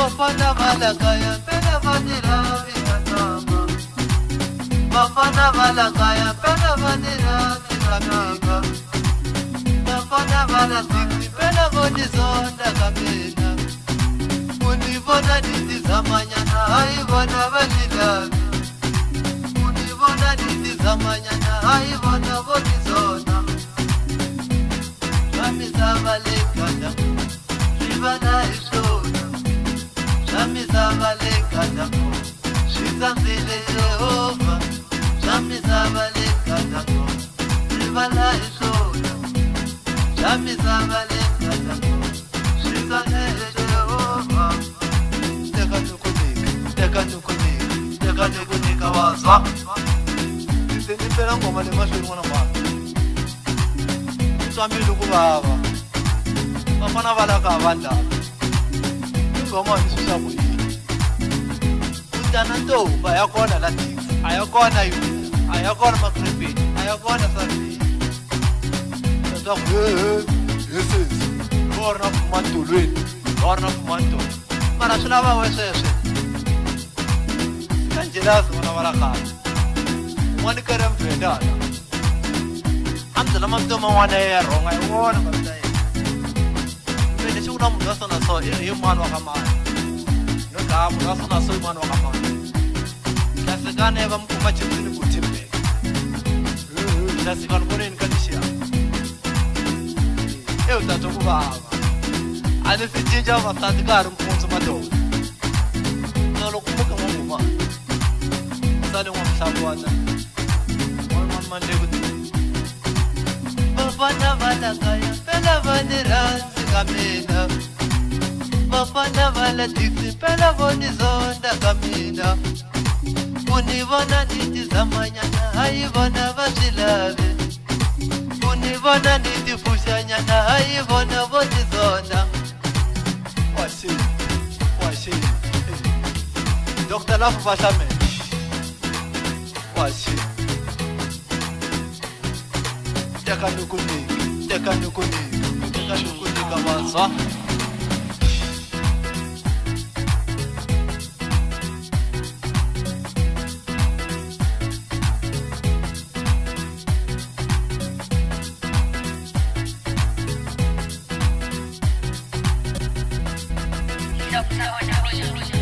Bafana balakaya pela vanira vikanama. Bafana balakaya pela vanira vikanama. Bafana balatiki pela vonizonda kamena. Univona nitizamanyana haivona valilavi. Univona nitizamanyana haivona vonizona. Shamisa balekada Shivana ishona Shamisa balekada Shizambile Yehova Shamisa balekada Shivana ishona Shamisa balekada Shizambile Yehova Teka nukunika wazwa Nipela ngoma lemashwe mwana mwana Swamile ukubaba Bafana balaka abandala Ingoma isusabu yini Utana ntombi ayakona Latif ayakona Yuda ayakona Makrepeni ayakona Safi Tataku yesesi Lorna fumantolweni Lorna fumantolo Mara sulava wesese Kanjelazi wana balaka Mwani kare mfendana Amdala mamtoma wana ya ronga Iwona mamtaya Pwede siya unang mula sa naso Yung mano kamay Yung ka mula sa naso yung mano kamay Kasi gana eva mkumachimzi ni kutimbe Kasi gana muna inikadishiya Eyo tato kubaba Ani si jinja masati kari mkunzu madogo Nalo kumuka munguma Sali mwamusabu wata Mwana mande kutimbe Bafana balakaya pela vaniranzi kamina Bafana balatiksi pela vonizonda kamina Univona nitizamanyana haivona vazilave Univona nitifushanyana haivona vonizonda Washi Dr. Lafu Basame Washi Teka nukunika wazwa Doctor on the